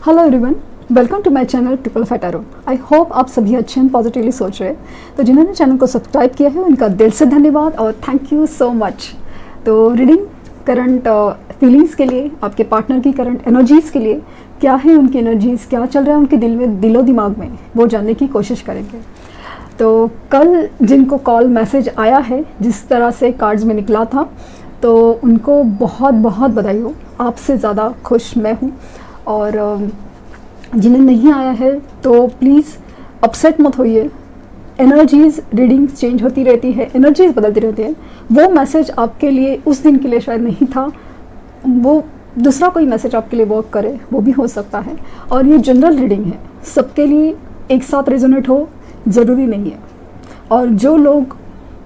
Hello everyone, welcome to my channel triple five tarot. I hope आप सभी अच्छे and positively सोच रहे हैं। तो जिन्होंने चैनल को सब्सक्राइब किया है उनका दिल से धन्यवाद और थैंक यू सो मच। तो रीडिंग करंट फीलिंग्स के लिए, आपके पार्टनर की करंट एनर्जीज़ के लिए क्या है, उनकी एनर्जीज़ क्या चल रहा है उनके दिल में, दिलो दिमाग में, वो जानने की कोशिश करेंगे। तो कल जिनको कॉल मैसेज आया है, जिस तरह से कार्ड्स में निकला था, तो उनको बहुत बहुत बधाई हो। आपसे ज़्यादा खुश मैं हूँ। और जिन्हें नहीं आया है तो प्लीज़ अपसेट मत होइए। एनर्जीज़ रीडिंग्स चेंज होती रहती है, एनर्जीज़ बदलती रहती है। वो मैसेज आपके लिए उस दिन के लिए शायद नहीं था, वो दूसरा कोई मैसेज आपके लिए वर्क करे, वो भी हो सकता है। और ये जनरल रीडिंग है, सबके लिए एक साथ रेजोनेट हो ज़रूरी नहीं है। और जो लोग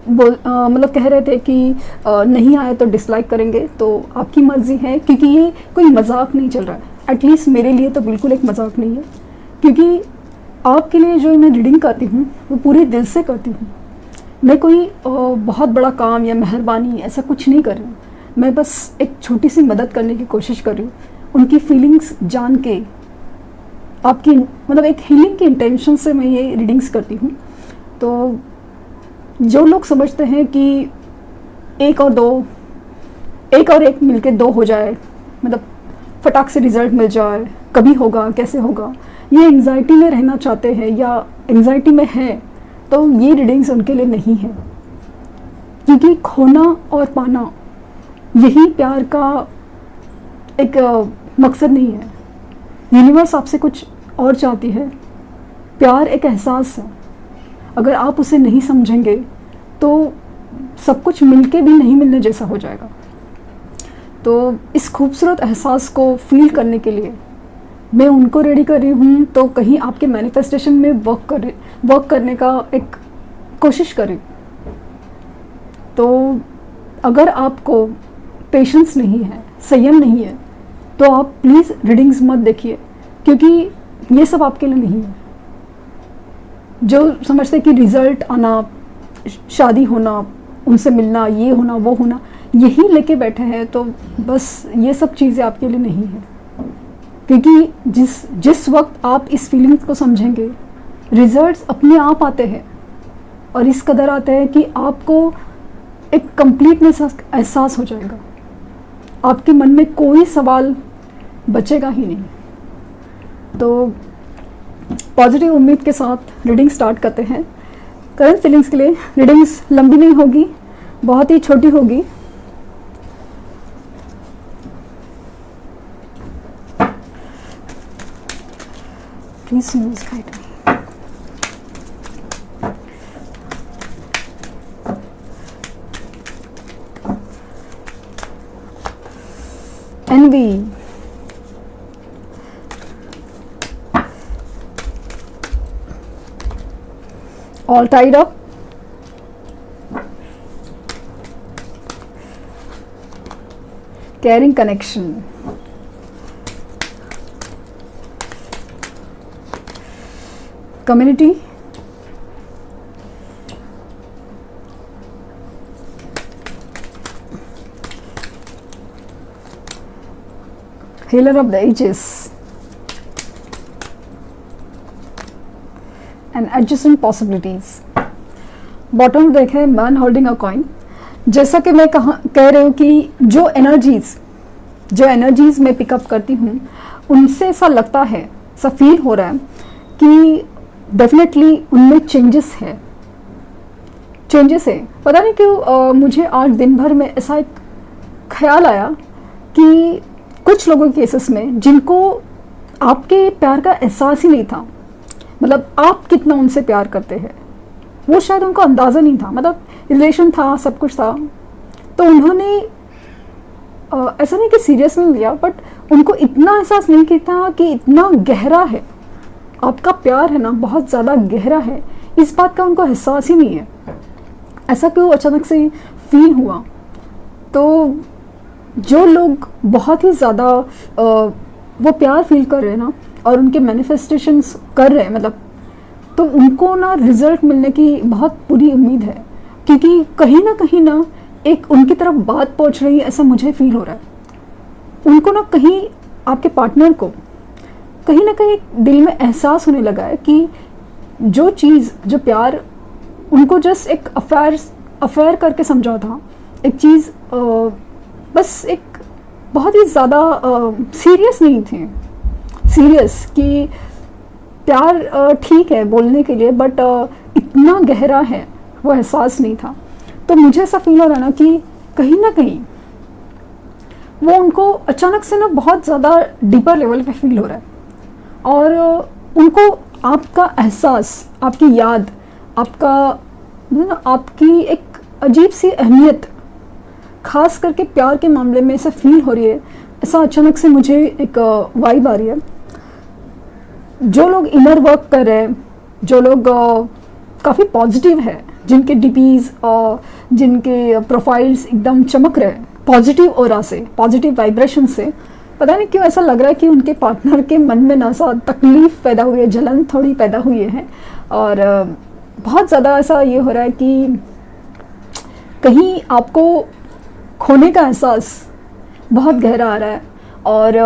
मतलब कह रहे थे कि नहीं आया तो डिसलाइक करेंगे, तो आपकी मर्ज़ी है, क्योंकि ये कोई मजाक नहीं चल रहा है। एटलीस्ट मेरे लिए तो बिल्कुल एक मजाक नहीं है, क्योंकि आपके लिए जो मैं रीडिंग करती हूँ वो पूरे दिल से करती हूँ। मैं कोई बहुत बड़ा काम या मेहरबानी ऐसा कुछ नहीं कर रही हूँ। मैं बस एक छोटी सी मदद करने की कोशिश कर रही हूँ, उनकी फीलिंग्स जान के। आपकी मतलब एक हीलिंग की इंटेंशन से मैं ये रीडिंग्स करती हूँ। तो जो लोग समझते हैं कि एक और एक मिलके दो हो जाए, मतलब फटाक से रिजल्ट मिल जाए, कभी होगा, कैसे होगा, ये एंजाइटी में रहना चाहते हैं या एंजाइटी में हैं, तो ये रीडिंग्स उनके लिए नहीं है। क्योंकि खोना और पाना यही प्यार का एक मकसद नहीं है। यूनिवर्स आपसे कुछ और चाहती है। प्यार एक एहसास है, अगर आप उसे नहीं समझेंगे तो सब कुछ मिलके भी नहीं मिलने जैसा हो जाएगा। तो इस खूबसूरत एहसास को फील करने के लिए मैं उनको रेडी कर रही हूँ। तो कहीं आपके मैनिफेस्टेशन में वर्क करने का एक कोशिश करें। तो अगर आपको पेशेंस नहीं है, संयम नहीं है, तो आप प्लीज़ रीडिंग्स मत देखिए, क्योंकि ये सब आपके लिए नहीं है। जो समझते कि रिज़ल्ट आना, शादी होना, उनसे मिलना, ये होना, वो होना, यही लेके बैठे हैं, तो बस ये सब चीज़ें आपके लिए नहीं है। क्योंकि जिस वक्त आप इस फीलिंग्स को समझेंगे, रिजल्ट्स अपने आप आते हैं, और इस कदर आते हैं कि आपको एक कंप्लीटनेस एहसास हो जाएगा। आपके मन में कोई सवाल बचेगा ही नहीं। तो पॉजिटिव उम्मीद के साथ रीडिंग स्टार्ट करते हैं। करंट फीलिंग्स के लिए रीडिंग्स लंबी नहीं होगी, बहुत ही छोटी होगी। Please use guide me. एनवी, all tied up, caring connection, community, healer of the ages, and adjacent possibilities. Bottom देखें, मैन होल्डिंग अ कॉइन। जैसा कि मैं कह रही हूँ कि जो एनर्जीज मैं पिकअप करती हूँ, उनसे ऐसा लगता है, ऐसा फील हो रहा है कि डेफिनेटली उनमें चेंजेस है। पता नहीं क्यों मुझे आज दिन भर में ऐसा एक ख्याल आया कि कुछ लोगों के केसेस में जिनको आपके प्यार का एहसास ही नहीं था, मतलब आप कितना उनसे प्यार करते हैं, वो शायद उनको अंदाज़ा नहीं था। मतलब रिलेशन था, सब कुछ था, तो उन्होंने ऐसा नहीं कि सीरियस नहीं लिया, बट उनको इतना एहसास नहीं किया था कि इतना गहरा है आपका प्यार, है ना, बहुत ज़्यादा गहरा है। इस बात का उनको एहसास ही नहीं है। ऐसा क्यों अचानक से फील हुआ? तो जो लोग बहुत ही ज़्यादा वो प्यार फील कर रहे हैं ना, और उनके मैनिफेस्टेशंस कर रहे हैं, मतलब, तो उनको ना रिजल्ट मिलने की बहुत पूरी उम्मीद है, क्योंकि कहीं ना एक उनकी तरफ बात पहुंच रही है, ऐसा मुझे फील हो रहा है। उनको ना कहीं आपके पार्टनर को कहीं ना कहीं दिल में एहसास होने लगा है कि जो चीज़, जो प्यार उनको जस्ट एक अफेयर करके समझा था, एक चीज़ बस एक बहुत ही ज़्यादा सीरियस नहीं थे, सीरियस कि प्यार ठीक है बोलने के लिए, बट इतना गहरा है वो एहसास नहीं था। तो मुझे ऐसा फील हो रहा ना कि कहीं ना कहीं वो उनको अचानक से ना बहुत ज़्यादा डीपर लेवल पे फील हो रहा है, और उनको आपका एहसास, आपकी याद, आपकी एक अजीब सी अहमियत, खास करके प्यार के मामले में ऐसा फील हो रही है। ऐसा अचानक से मुझे एक वाइब आ रही है। जो लोग इनर वर्क कर रहे हैं, जो लोग काफ़ी पॉजिटिव है, जिनके डीपीज और जिनके प्रोफाइल्स एकदम चमक रहे हैं पॉजिटिव ऑरा से, पॉजिटिव वाइब्रेशन से, पता नहीं क्यों ऐसा लग रहा है कि उनके पार्टनर के मन में ना सा तकलीफ पैदा हुई है, जलन थोड़ी पैदा हुई है, और बहुत ज़्यादा ऐसा ये हो रहा है कि कहीं आपको खोने का एहसास बहुत गहरा आ रहा है, और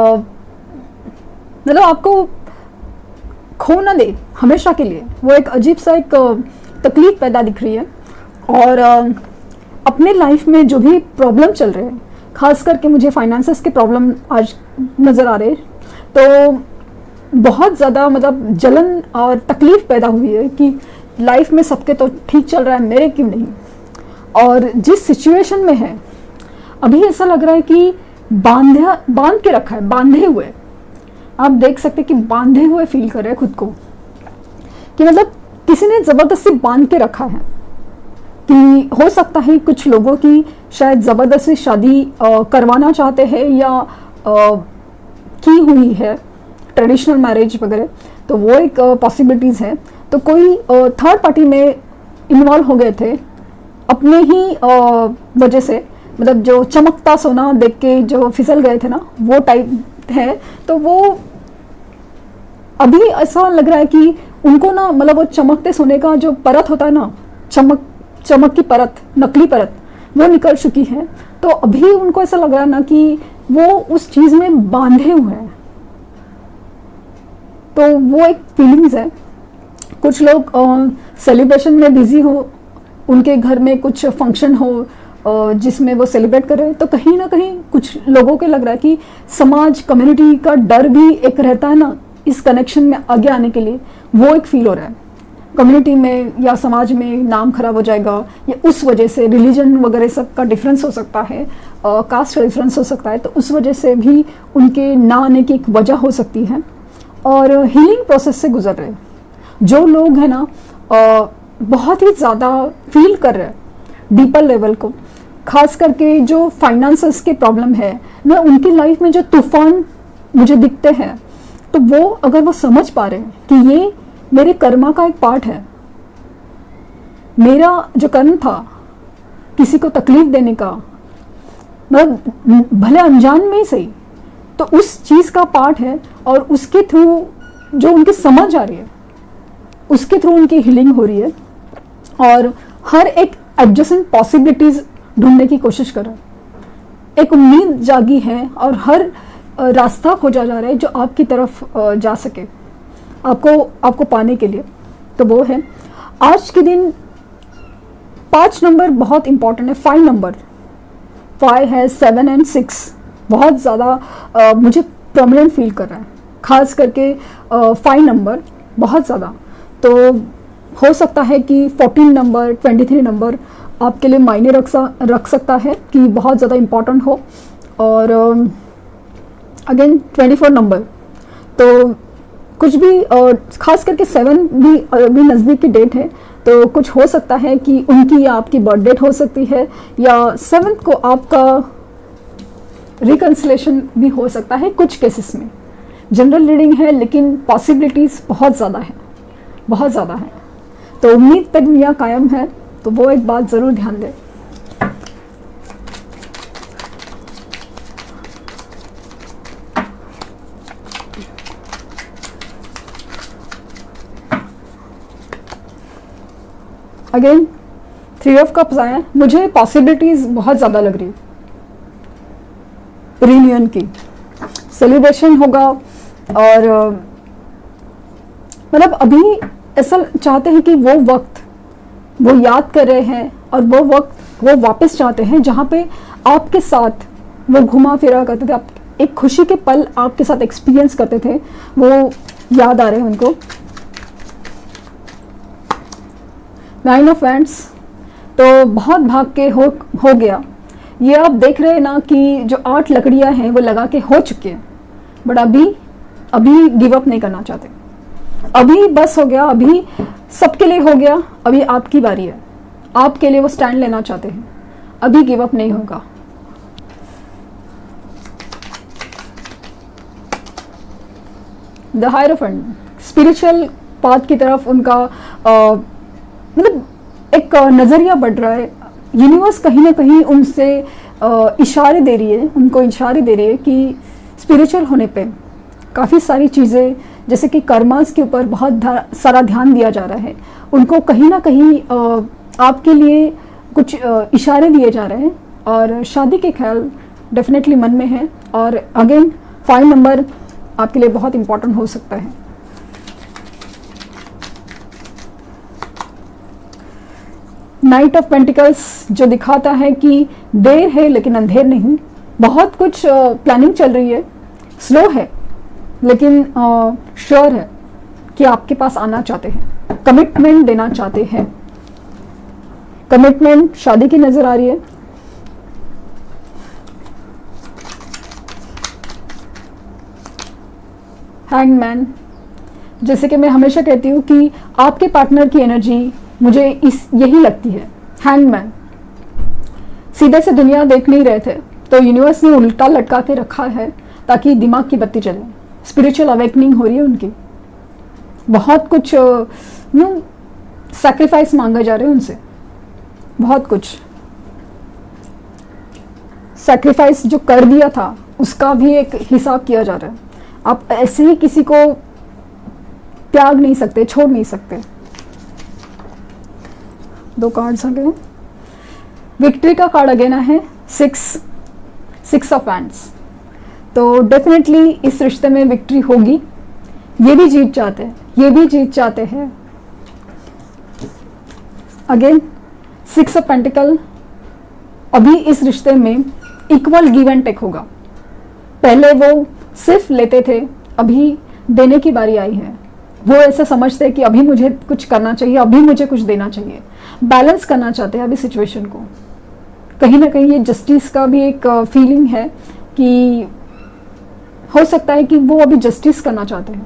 मतलब आपको खो ना दे हमेशा के लिए, वो एक अजीब सा एक तकलीफ पैदा दिख रही है। और अपने लाइफ में जो भी प्रॉब्लम चल रहे हैं, खास करके मुझे फाइनेंसेस के प्रॉब्लम आज नज़र आ रहे हैं, तो बहुत ज़्यादा मतलब जलन और तकलीफ पैदा हुई है कि लाइफ में सबके तो ठीक चल रहा है, मेरे क्यों नहीं। और जिस सिचुएशन में है अभी, ऐसा लग रहा है कि बांध के रखा है, बांधे हुए, आप देख सकते हैं कि बांधे हुए फील कर रहे हैं खुद को, कि मतलब किसी ने ज़बरदस्ती बांध के रखा है। कि हो सकता है कुछ लोगों की शायद ज़बरदस्ती शादी करवाना चाहते हैं, या की हुई है ट्रेडिशनल मैरिज वगैरह, तो वो एक पॉसिबिलिटीज़ है। तो कोई थर्ड पार्टी में इन्वॉल्व हो गए थे अपने ही वजह से, मतलब जो चमकता सोना देख के जो फिसल गए थे ना, वो टाइप है। तो वो अभी ऐसा लग रहा है कि उनको ना, मतलब वो चमकते सोने का जो परत होता है ना, चमक की परत, नकली परत, वो निकल चुकी है। तो अभी उनको ऐसा लग रहा है ना कि वो उस चीज़ में बांधे हुए हैं। तो वो एक फीलिंग्स है। कुछ लोग सेलिब्रेशन में बिजी हो, उनके घर में कुछ फंक्शन हो जिसमें वो सेलिब्रेट कर रहे हैं, तो कहीं ना कहीं कुछ लोगों को लग रहा है कि समाज, कम्युनिटी का डर भी एक रहता है ना इस कनेक्शन में आगे आने के लिए, वो एक फील हो रहा है। कम्युनिटी में या समाज में नाम खराब हो जाएगा, या उस वजह से रिलीजन वगैरह सब का डिफरेंस हो सकता है, कास्ट का डिफरेंस हो सकता है, तो उस वजह से भी उनके ना आने की एक वजह हो सकती है। और हीलिंग प्रोसेस से गुजर रहे जो लोग हैं ना, बहुत ही ज़्यादा फील कर रहे हैं डीपर लेवल को, खास करके जो फाइनेंसेस के प्रॉब्लम है ना, उनकी लाइफ में जो तूफान मुझे दिखते हैं, तो वो अगर वो समझ पा रहे हैं कि ये मेरे कर्मा का एक पार्ट है, मेरा जो कर्म था किसी को तकलीफ देने का, मतलब भले अनजान में ही सही, तो उस चीज़ का पार्ट है, और उसके थ्रू जो उनकी समझ आ रही है, उसके थ्रू उनकी हीलिंग हो रही है, और हर एक एडजस्टेंट पॉसिबिलिटीज़ ढूंढने की कोशिश कर रहे हैं। एक उम्मीद जागी है, और हर रास्ता खोजा जा रहा है जो आपकी तरफ जा सके, आपको पाने के लिए। तो वो है आज के दिन 5 नंबर बहुत इंपॉर्टेंट है। 5 नंबर, 5 है, 7 एंड 6 बहुत ज़्यादा मुझे प्रोमिनेंट फील कर रहा है, खास करके 5 नंबर बहुत ज़्यादा। तो हो सकता है कि 14 नंबर, 23 नंबर आपके लिए मायने रख सकता है कि बहुत ज़्यादा इम्पॉर्टेंट हो। और अगेन 24 नंबर, तो कुछ भी खास करके 7 भी नज़दीक की डेट है, तो कुछ हो सकता है कि उनकी या आपकी बर्थ डेट हो सकती है, या 7th को आपका रिकन्सिलेशन भी हो सकता है कुछ केसेस में। जनरल रीडिंग है, लेकिन पॉसिबिलिटीज़ बहुत ज़्यादा है, बहुत ज़्यादा है। तो उम्मीद पे दुनिया कायम है, तो वो एक बात ज़रूर ध्यान दें। अगेन 3 ऑफ कप्स आए, मुझे पॉसिबिलिटीज़ बहुत ज़्यादा लग रही, रियूनियन की, सेलिब्रेशन होगा, और मतलब अभी ऐसा चाहते हैं कि वो वक्त वो याद कर रहे हैं और वो वक्त वो वापस चाहते हैं जहाँ पे आपके साथ वो घुमा फिरा करते थे, आप एक खुशी के पल आपके साथ एक्सपीरियंस करते थे, वो याद आ रहे हैं उनको। 9 ऑफ वैंड्स, तो बहुत भाग के हो गया। ये आप देख रहे हैं ना कि जो 8 लकड़ियां हैं वो लगा के हो चुकी हैं, बट अभी गिव अप नहीं करना चाहते। अभी बस हो गया, अभी सबके लिए हो गया, अभी आपकी बारी है, आपके लिए वो स्टैंड लेना चाहते हैं, अभी गिव अप नहीं होगा। द हायरोफेंट, स्पिरिचुअल पाथ की तरफ उनका मतलब एक नज़रिया बढ़ रहा है। यूनिवर्स कहीं ना कहीं उनसे इशारे दे रही है, उनको इशारे दे रही है कि स्पिरिचुअल होने पे काफ़ी सारी चीज़ें जैसे कि कर्मास के ऊपर बहुत सारा ध्यान दिया जा रहा है। उनको कहीं ना कहीं आपके लिए कुछ इशारे दिए जा रहे हैं और शादी के ख्याल डेफिनेटली मन में है। और अगेन 5 नंबर आपके लिए बहुत इम्पोर्टेंट हो सकता है। नाइट ऑफ पेंटिकल्स जो दिखाता है कि देर है लेकिन अंधेर नहीं, बहुत कुछ प्लानिंग चल रही है, स्लो है लेकिन श्योर है कि आपके पास आना चाहते हैं, कमिटमेंट देना चाहते हैं। कमिटमेंट शादी की नजर आ रही है। हैंगमैन, जैसे कि मैं हमेशा कहती हूँ कि आपके पार्टनर की एनर्जी मुझे यही लगती है। हैंगमैन सीधे से दुनिया देख नहीं रहे थे, तो यूनिवर्स ने उल्टा लटका के रखा है ताकि दिमाग की बत्ती चले। स्पिरिचुअल अवेकनिंग हो रही है उनकी, बहुत कुछ सैक्रिफाइस मांगा जा रहे हैं उनसे, बहुत कुछ सैक्रिफाइस जो कर दिया था उसका भी एक हिसाब किया जा रहा है। आप ऐसे ही किसी को त्याग नहीं सकते, छोड़ नहीं सकते। 2 कार्ड्स आ गए। विक्ट्री का कार्ड अगेन है 6 ऑफ वैंड्स, तो डेफिनेटली इस रिश्ते में विक्ट्री होगी। ये भी जीत चाहते हैं, ये भी जीत चाहते हैं। अगेन 6 ऑफ पेंटिकल, अभी इस रिश्ते में इक्वल गिव एंड टेक होगा। पहले वो सिर्फ लेते थे, अभी देने की बारी आई है। वो ऐसा समझते हैं कि अभी मुझे कुछ करना चाहिए, अभी मुझे कुछ देना चाहिए, बैलेंस करना चाहते हैं अभी सिचुएशन को। कहीं ना कहीं ये जस्टिस का भी एक फीलिंग है कि हो सकता है कि वो अभी जस्टिस करना चाहते हैं।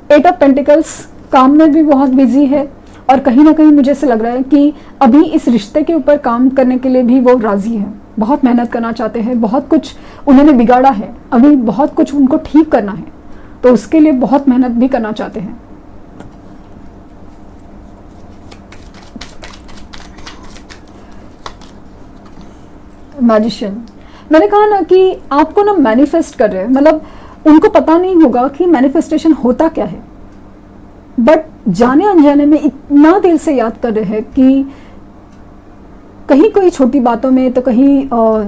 एट ऑफ पेंटिकल्स, काम में भी बहुत बिजी है और कहीं ना कहीं मुझे ऐसा लग रहा है कि अभी इस रिश्ते के ऊपर काम करने के लिए भी वो राजी है, बहुत मेहनत करना चाहते हैं, बहुत कुछ उन्होंने बिगाड़ा है, अभी बहुत कुछ उनको ठीक करना है, तो उसके लिए बहुत मेहनत भी करना चाहते हैं। मैजिशियन, मैंने कहा ना कि आपको ना मैनिफेस्ट कर रहे हैं, मतलब उनको पता नहीं होगा कि मैनिफेस्टेशन होता क्या है, बट जाने अनजाने में इतना दिल से याद कर रहे हैं कि कहीं कोई छोटी बातों में, तो कहीं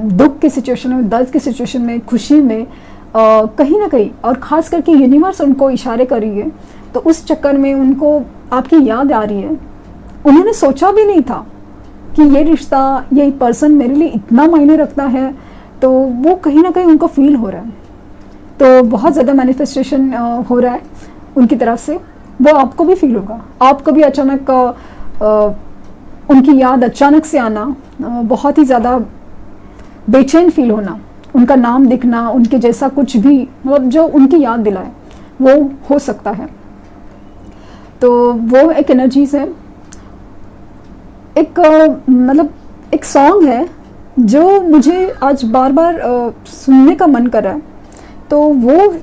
दुख की सिचुएशन में, दर्द की सिचुएशन में, खुशी में, कहीं ना कहीं, और ख़ास करके यूनिवर्स उनको इशारे कर रही है, तो उस चक्कर में उनको आपकी याद आ रही है। उन्होंने सोचा भी नहीं था कि ये रिश्ता, ये पर्सन मेरे लिए इतना मायने रखता है, तो वो कहीं ना कहीं उनको फील हो रहा है। तो बहुत ज़्यादा मैनिफेस्टेशन हो रहा है उनकी तरफ से, वो आपको भी फील होगा। आपको भी अचानक उनकी याद अचानक से आना, बहुत ही ज़्यादा बेचैन फील होना, उनका नाम दिखना, उनके जैसा कुछ भी, मतलब जो उनकी याद दिलाए, वो हो सकता है। तो वो एक एनर्जीज है। एक मतलब एक सॉन्ग है जो मुझे आज बार बार सुनने का मन कर रहा है, तो वो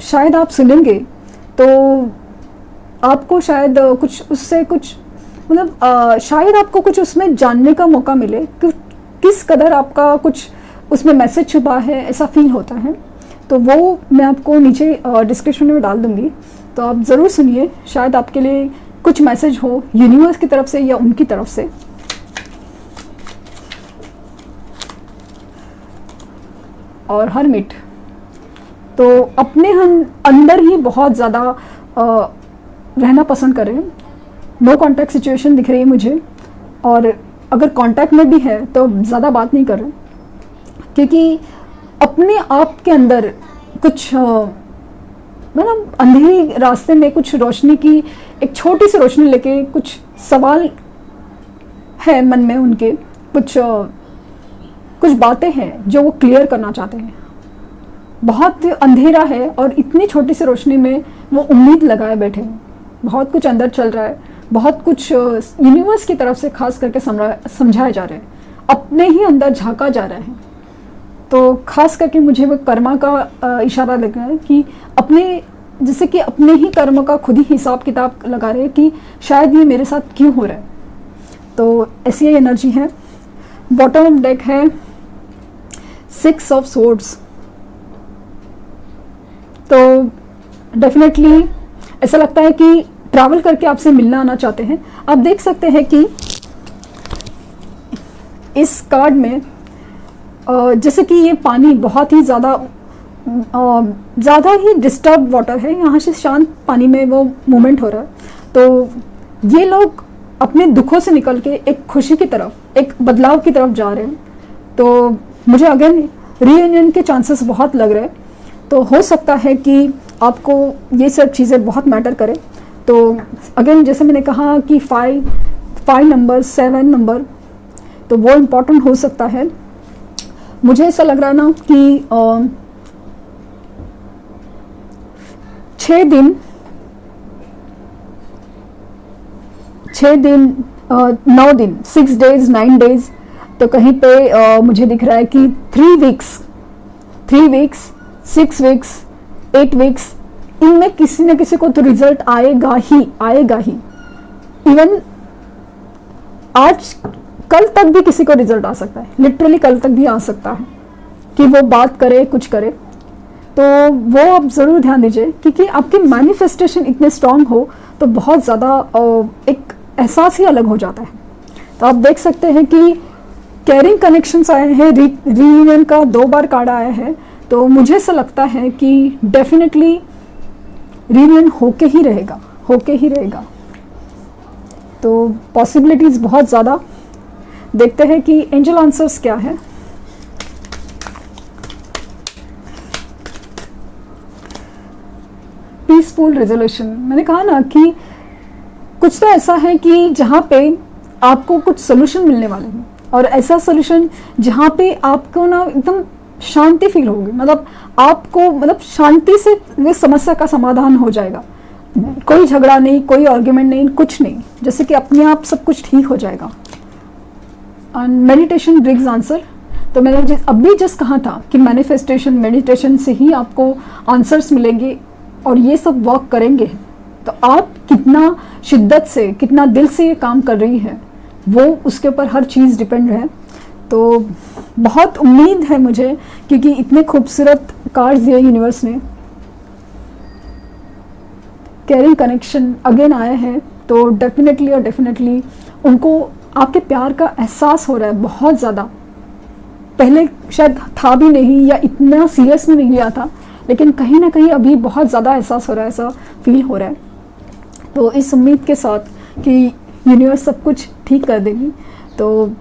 शायद आप सुनेंगे तो आपको शायद कुछ उससे कुछ मतलब शायद आपको कुछ उसमें जानने का मौका मिले कि किस कदर आपका कुछ उसमें मैसेज छुपा है, ऐसा फील होता है। तो वो मैं आपको नीचे डिस्क्रिप्शन में डाल दूंगी, तो आप ज़रूर सुनिए, शायद आपके लिए कुछ मैसेज हो यूनिवर्स की तरफ से या उनकी तरफ से। और हरमिट, तो अपने अंदर ही बहुत ज़्यादा रहना पसंद करें। नो कांटेक्ट सिचुएशन दिख रही है मुझे, और अगर कांटेक्ट में भी है तो ज़्यादा बात नहीं करें, क्योंकि अपने आप के अंदर कुछ मतलब अंधेरी रास्ते में कुछ रोशनी की एक छोटी सी रोशनी लेके कुछ सवाल है मन में उनके, कुछ बातें हैं जो वो क्लियर करना चाहते हैं। बहुत अंधेरा है और इतनी छोटी सी रोशनी में वो उम्मीद लगाए बैठे हैं। बहुत कुछ अंदर चल रहा है, बहुत कुछ यूनिवर्स की तरफ से खास करके समझाया जा रहा है, अपने ही अंदर झांका जा रहा है। तो खास करके मुझे वो कर्मा का इशारा लग रहा है कि अपने, जैसे कि अपने ही कर्म का खुद ही हिसाब किताब लगा रहे हैं कि शायद ये मेरे साथ क्यों हो रहा है। तो ऐसी एनर्जी है। बॉटम ऑफ डेक है 6 ऑफ सोर्ड्स। तो डेफिनेटली ऐसा लगता है कि ट्रैवल करके आपसे मिलना आना चाहते हैं। आप देख सकते हैं कि इस कार्ड में जैसे कि ये पानी बहुत ही ज़्यादा ही डिस्टर्ब वाटर है, यहाँ से शांत पानी में वो मूवमेंट हो रहा है। तो ये लोग अपने दुखों से निकल के एक खुशी की तरफ, एक बदलाव की तरफ जा रहे हैं। तो मुझे अगेन रीयूनियन के चांसेस बहुत लग रहे हैं। तो हो सकता है कि आपको ये सब चीज़ें बहुत मैटर करें। तो अगेन जैसे मैंने कहा कि 5 नंबर, 7 नंबर, तो वो इम्पोर्टेंट हो सकता है। मुझे ऐसा लग रहा है ना कि 6 दिन 9 दिन 6 डेज 9 डेज, तो कहीं पे मुझे दिख रहा है कि 3 वीक्स 6 वीक्स 8 वीक्स, इनमें किसी न किसी को तो रिजल्ट आएगा ही। इवन आज कल तक भी किसी को रिजल्ट आ सकता है, लिटरली कल तक भी आ सकता है कि वो बात करे, कुछ करे। तो वो आप ज़रूर ध्यान दीजिए, क्योंकि आपके मैनिफेस्टेशन इतने स्ट्रांग हो तो बहुत ज़्यादा एक एहसास ही अलग हो जाता है। तो आप देख सकते हैं कि कैरिंग कनेक्शंस आए हैं, रीयूनियन का 2 बार कार्ड आया है। तो मुझे ऐसा लगता है कि डेफिनेटली रीयूनियन होके ही रहेगा। तो पॉसिबिलिटीज़ बहुत ज़्यादा। देखते हैं कि एंजल आंसर्स क्या है। पीसफुल रेजोल्यूशन, मैंने कहा ना कि कुछ तो ऐसा है कि जहाँ पे आपको कुछ सोल्यूशन मिलने वाले हैं, और ऐसा सोल्यूशन जहाँ पे आपको ना एकदम शांति फील होगी, मतलब आपको मतलब शांति से वो समस्या का समाधान हो जाएगा। कोई झगड़ा नहीं, कोई आर्ग्यूमेंट नहीं, कुछ नहीं, जैसे कि अपने आप सब कुछ ठीक हो जाएगा। And meditation brings answer. तो मैंने अभी जस्ट कहा था कि मैनिफेस्टेशन, मेडिटेशन से ही आपको आंसर्स मिलेंगे और ये सब वर्क करेंगे। तो आप कितना शिद्दत से, कितना दिल से ये काम कर रही है, वो उसके ऊपर हर चीज़ डिपेंड है। तो बहुत उम्मीद है मुझे, क्योंकि इतने खूबसूरत कार्ड्स दिए यूनिवर्स ने। कैरिंग कनेक्शन अगेन आया है, तो डेफिनेटली उनको आपके प्यार का एहसास हो रहा है बहुत ज़्यादा। पहले शायद था भी नहीं या इतना सीरियस में नहीं लिया था, लेकिन कहीं ना कहीं अभी बहुत ज़्यादा एहसास हो रहा है, ऐसा फील हो रहा है। तो इस उम्मीद के साथ कि यूनिवर्स सब कुछ ठीक कर देगी, तो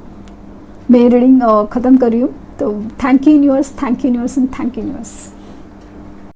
मैं रीडिंग ख़त्म कर रही हूँ। तो thank you universe and thank you universe.